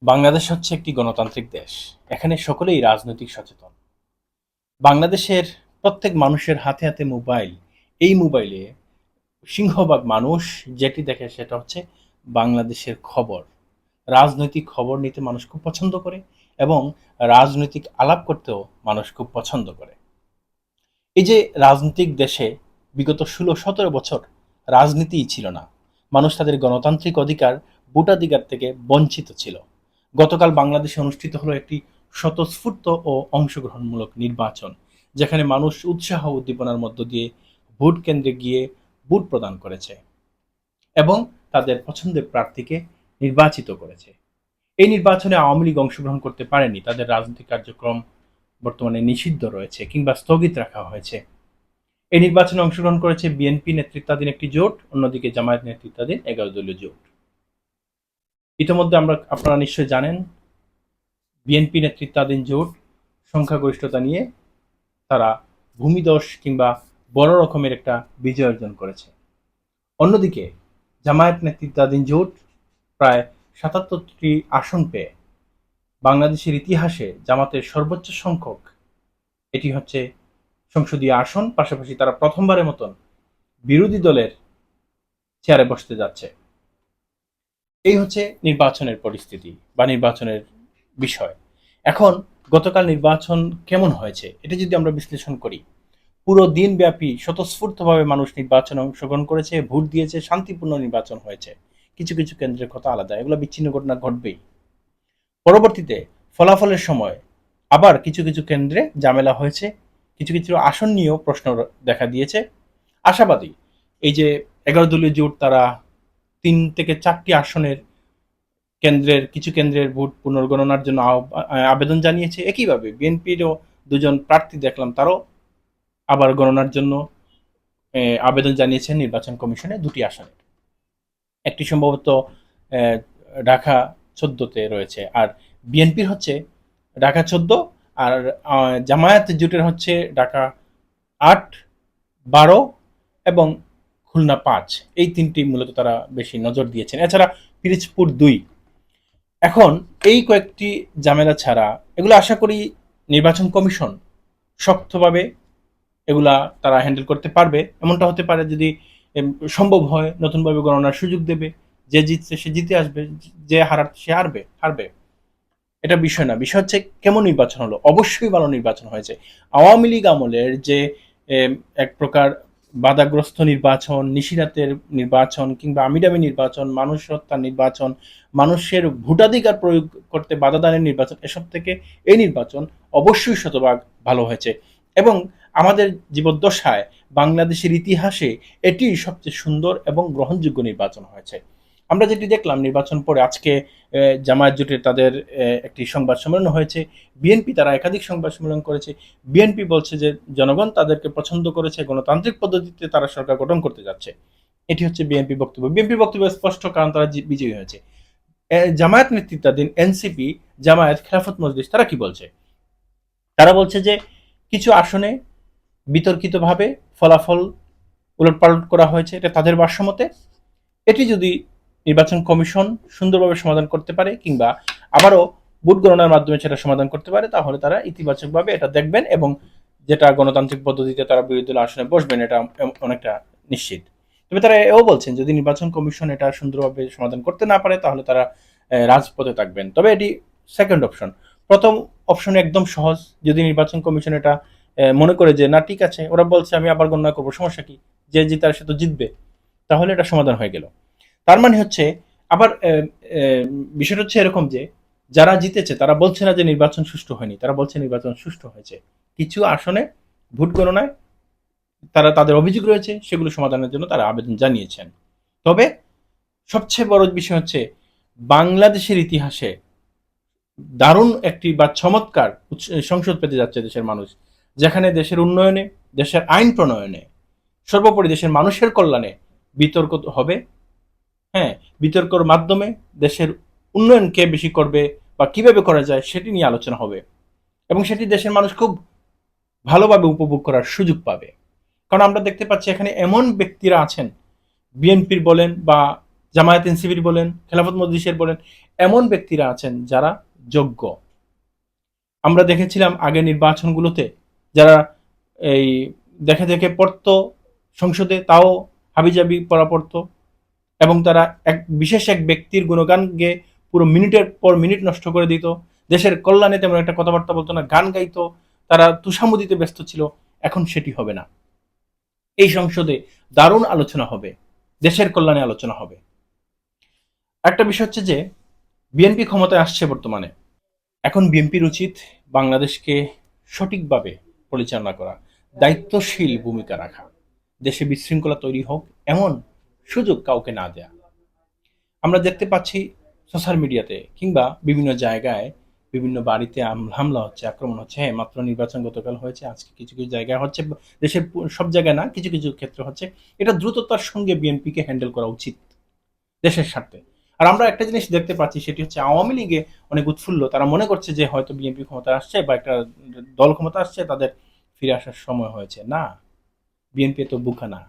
বাংলাদেশ হচ্ছে একটি গণতান্ত্রিক দেশ। এখানে সকলেই রাজনৈতিক সচেতন। বাংলাদেশের প্রত্যেক মানুষের হাতে হাতে মোবাইল। এই মোবাইলে সিংহভাগ মানুষ যেটি দেখে সেটা হচ্ছে বাংলাদেশের খবর। রাজনৈতিক খবর নিতে মানুষ খুব পছন্দ করে এবং রাজনৈতিক আলাপ করতেও মানুষ খুব পছন্দ করে। এই যে রাজনৈতিক দেশে বিগত ১৬-১৭ বছর রাজনীতিই ছিল না। মানুষ তাদের গণতান্ত্রিক অধিকার, ভোটাধিকার থেকে বঞ্চিত ছিল। গতকাল বাংলাদেশে অনুষ্ঠিত হলো একটি স্বতঃস্ফূর্ত ও অংশগ্রহণমূলক নির্বাচন, যেখানে মানুষ উৎসাহ উদ্দীপনার মধ্য দিয়ে ভোট কেন্দ্রে গিয়ে ভোট প্রদান করেছে এবং তাদের পছন্দের প্রার্থীকে নির্বাচিত করেছে। এই নির্বাচনে আওয়ামী লীগ অংশগ্রহণ করতে পারেনি, তাদের রাজনৈতিক কার্যক্রম বর্তমানে নিষিদ্ধ রয়েছে কিংবা স্থগিত রাখা হয়েছে। এই নির্বাচনে অংশগ্রহণ করেছে বিএনপি নেতৃত্বাধীন একটি জোট, অন্যদিকে জামায়াত নেতৃত্বাধীন ১১ দলীয় জোট। ইতিমধ্যে আপনারা নিশ্চয়ই জানেন, বিএনপি নেতৃত্বাধীন জোট সংখ্যাগরিষ্ঠতা নিয়ে তারা ভূমিধস কিংবা বড় রকমের একটা বিজয় অর্জন করেছে। অন্যদিকে জামায়াত নেতৃত্বাধীন জোট প্রায় ৭৭টি আসন পেয়ে বাংলাদেশের ইতিহাসে জামাতের সর্বোচ্চ সংখ্যক এটি হচ্ছে সংসদীয় আসন। পাশাপাশি তারা প্রথমবারের মতন বিরোধী দলের চেয়ারে বসতে যাচ্ছে। এই হচ্ছে নির্বাচনের পরিস্থিতি বা নির্বাচনের বিষয়। এখন গতকাল নির্বাচন কেমন হয়েছে এটা যদি আমরা বিশ্লেষণ করি, পুরো দিনব্যাপী স্বতঃস্ফূর্তভাবে মানুষ নির্বাচনে অংশগ্রহণ করেছে, ভোট দিয়েছে, শান্তিপূর্ণ নির্বাচন হয়েছে। কিছু কিছু কেন্দ্রের কথা আলাদা, এগুলো বিচ্ছিন্ন ঘটনা ঘটবেই। পরবর্তীতে ফলাফলের সময় আবার কিছু কিছু কেন্দ্রে ঝামেলা হয়েছে, কিছু কিছু আসন নিয়েও প্রশ্ন দেখা দিয়েছে। আশাবাদী এই যে ১১ দলীয় জোট তারা ৩ থেকে ৪টি আসনের কিছু কেন্দ্রের ভোট পুনর্গণনার জন্য আবেদন জানিয়েছে। একইভাবে বিএনপিরও দুজন প্রার্থী দেখলাম, তারাও আবার গণনার জন্য আবেদন জানিয়েছেন নির্বাচন কমিশনে ২টি আসনের। একটি সম্ভবত ঢাকা ১৪তে রয়েছে, আর বিএনপির হচ্ছে ঢাকা ১৪, আর জামায়াত জোটের হচ্ছে ঢাকা ৮, ১২ এবং খুলনা ৫। এই ৩টি মূলত তারা বেশি নজর দিয়েছেন। এছাড়া পিরিজপুর ২। এখন এই কয়েকটি ঝামেলা ছাড়া এগুলো আশা করি নির্বাচন কমিশন শক্তভাবে এগুলা তারা হ্যান্ডেল করতে পারবে। এমনটা হতে পারে যদি সম্ভব হয় নতুনভাবে গণনার সুযোগ দেবে। যে জিতছে সে জিতে আসবে, যে হারার সে হারবে। এটা বিষয় না, বিষয় হচ্ছে কেমন নির্বাচন হলো। অবশ্যই ভালো নির্বাচন হয়েছে। আওয়ামী লীগ আমলের যে এক প্রকার বাধাগ্রস্ত নির্বাচন, নিশিরাতের নির্বাচন কিংবা আমিডামি নির্বাচন, মানুষ হত্যার নির্বাচন, মানুষের ভোটাধিকার প্রয়োগ করতে বাধা দানের নির্বাচন, এসব থেকে এই নির্বাচন অবশ্যই শতভাগ ভালো হয়েছে এবং আমাদের জীবদ্দশায় বাংলাদেশের ইতিহাসে এটি সবচেয়ে সুন্দর এবং গ্রহণযোগ্য নির্বাচন হয়েছে। আমরা যেটি দেখলাম নির্বাচন পরে আজকে জামায়াত জোটের তাদের একটি সংবাদ সম্মেলন হয়েছে, বিএনপি তারা একাধিক সংবাদ সম্মেলন করেছে। বিএনপি বলছে যে জনগণ তাদেরকে পছন্দ করেছে, গণতান্ত্রিক পদ্ধতিতে তারা সরকার গঠন করতে যাচ্ছে। এটি হচ্ছে বিএনপি বক্তব্য। বিএনপি বক্তব্য স্পষ্ট, কারণ তারা বিজয়ী হয়েছে। জামায়াত নেতৃত্বাধীন এনসিপি, জামায়াত, খেলাফত মজলিস তারা কি বলছে? তারা বলছে যে কিছু আসনে বিতর্কিতভাবে ফলাফল উলটপালট করা হয়েছে, এটা তাদের ভাষ্যমতে। এটি যদি নির্বাচন কমিশন সুন্দরভাবে সমাধান করতে পারে কিংবা আবারও ভোট গণনার মাধ্যমে সেটা সমাধান করতে পারে, তাহলে তারা ইতিবাচকভাবে এটা দেখবেন এবং যেটা গণতান্ত্রিক পদ্ধতিতে তারা বিরোধী দলের আসনে বসবেন এটা অনেকটা নিশ্চিত। তবে তারা এও বলছেন যদি নির্বাচন কমিশন এটা সুন্দরভাবে সমাধান করতে না পারে তাহলে তারা রাজপথে থাকবেন। তবে এটি সেকেন্ড অপশন। প্রথম অপশন একদম সহজ, যদি নির্বাচন কমিশন এটা মনে করে যে না ঠিক আছে, ওরা বলছে আমি আবার গণনা করবো, সমস্যা কি, যে জিতার সে তো জিতবে, তাহলে এটা সমাধান হয়ে গেল। তার মানে হচ্ছে আবার বিষয়টা হচ্ছে এরকম যে যারা জিতেছে তারা বলছে না যে নির্বাচন সুষ্ঠু হয়নি, তারা বলছে নির্বাচন সুষ্ঠু হয়েছে। কিছু আসনে ভোট গণনায় তারা তাদের অভিযোগ রয়েছে, সেগুলো সমাধানের জন্য তারা আবেদন জানিয়েছেন। তবে সবচেয়ে বড় বিষয় হচ্ছে বাংলাদেশের ইতিহাসে দারুণ একটি বা চমৎকার সংসদ পেতে যাচ্ছে দেশের মানুষ, যেখানে দেশের উন্নয়নে, দেশের আইন প্রণয়নে, সর্বোপরি দেশের মানুষের কল্যাণে বিতর্ক হবে। হ্যাঁ, বিতর্কের মাধ্যমে দেশের উন্নয়ন কে বেশি করবে বা কিভাবে করা যায় সেটি নিয়ে আলোচনা হবে এবং সেটি দেশের মানুষ খুব ভালোভাবে উপভোগ করার সুযোগ পাবে। কারণ আমরা দেখতে পাচ্ছি এখানে এমন ব্যক্তিরা আছেন, বিএনপির বলেন বা জামায়াত এনসিপির বলেন, খেলাফত মজলিসের বলেন, এমন ব্যক্তিরা আছেন যারা যোগ্য। আমরা দেখেছিলাম আগের নির্বাচনগুলোতে যারা এই দেখে দেখে পড়তো সংসদে, তাও হাবিজাবি পড়া পড়তো, এবং তারা বিশেষ এক ব্যক্তির গুণগান গেয়ে পুরো মিনিটের পর মিনিট নষ্ট করে দিত। দেশের কল্যাণে তেমন একটা কথাবার্তা বলতো না, গান গাইতো, তারা তুষামুদিতে ব্যস্ত ছিল। এখন সেটি হবে না। এই সংসদে দারুণ আলোচনা হবে, দেশের কল্যাণে আলোচনা হবে। একটা বিষয় হচ্ছে যে বিএনপি ক্ষমতায় আসছে বর্তমানে, এখন বিএনপির উচিত বাংলাদেশকে সঠিকভাবে পরিচালনা করা, দায়িত্বশীল ভূমিকা রাখা, দেশে বিশৃঙ্খলা তৈরি হোক এমন সুযোগ কাউকে না দেয়া। আমরা দেখতে পাচ্ছি সোশ্যাল মিডিয়াতে কিংবা বিভিন্ন জায়গায় বিভিন্ন বাড়িতে হামলা হচ্ছে, আক্রমণ হচ্ছে। হ্যাঁ, মাত্র নির্বাচন গতকাল হয়েছে, আজকে কিছু কিছু জায়গায় হচ্ছে, দেশের সব জায়গায় না, কিছু কিছু ক্ষেত্রে হচ্ছে। এটা দ্রুততার সঙ্গে বিএনপিকে হ্যান্ডেল করা উচিত দেশের স্বার্থে। আর আমরা একটা জিনিস দেখতে পাচ্ছি, সেটি হচ্ছে আওয়ামী লীগে অনেক উৎফুল্ল, তারা মনে করছে যে হয়তো বিএনপি ক্ষমতা আসছে বা একটা দল ক্ষমতা আসছে, তাদের ফিরে আসার সময় হয়েছে। না, বিএনপি তো বোকা না,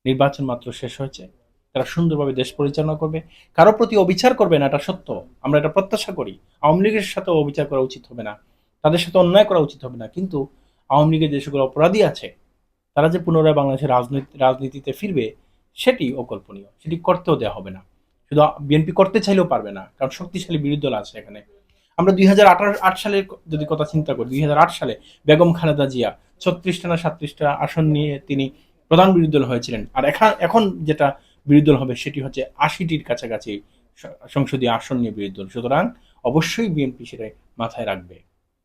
নির্বাচন মাত্র শেষ হয়েছে, তারা সুন্দরভাবে দেশ পরিচালনা করবে, কারো প্রতি অবিচার করবে না, এটা সত্য, আমরা এটা প্রত্যাশা করি। আওয়ামী লীগের সাথে অবিচার করা উচিত হবে না, তাদের সাথে অন্যায় করা উচিত হবে না, কিন্তু আওয়ামী লীগের যে সকল অপরাধী আছে তারা যে পুনরায় বাংলাদেশের রাজনীতিতে ফিরবে, সেটি অকল্পনীয়, সেটি করতেও দেওয়া হবে না। শুধু বিএনপি করতে চাইলেও পারবে না, কারণ শক্তিশালী বিরোধী দল আছে এখানে। আমরা 2008 সালের যদি কথা চিন্তা করি, 2008 সালে বেগম খালেদা জিয়া 36টা না 37টা আসন নিয়ে তিনি প্রধান বিরোধী দল হয়েছিলেন। আর এখন যেটা বিরোধী দল হবে সেটি হচ্ছে 80টির কাছাকাছি সংসদীয় আসন নিয়ে বিরোধী দল। সুতরাং অবশ্যই বিএনপি সেটা মাথায় রাখবে।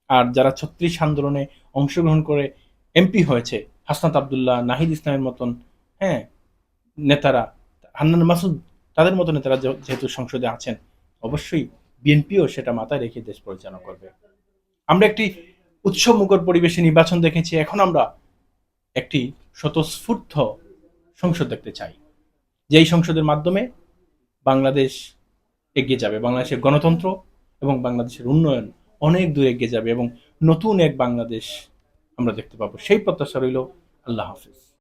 আর যারা 36 আন্দোলনে অংশগ্রহণ করে এমপি হয়েছে, হাসনাত আবদুল্লাহ, নাহিদ ইসলামের মতন, হ্যাঁ, নেতারা, হান্নান মাসুদ, তাদের মতো নেতারা যেহেতু সংসদে আছেন, অবশ্যই বিএনপিও সেটা মাথায় রেখে দেশ পরিচালনা করবে। আমরা একটি উৎসব মুখর পরিবেশে নির্বাচন দেখেছি, এখন আমরা একটি স্বতঃস্ফূর্ত সংসদ দেখতে চাই, যে এই সংসদের মাধ্যমে বাংলাদেশ এগিয়ে যাবে, বাংলাদেশের গণতন্ত্র এবং বাংলাদেশের উন্নয়ন অনেক দূর এগিয়ে যাবে এবং নতুন এক বাংলাদেশ আমরা দেখতে পাবো। সেই প্রত্যাশা রইল। আল্লাহ হাফিজ।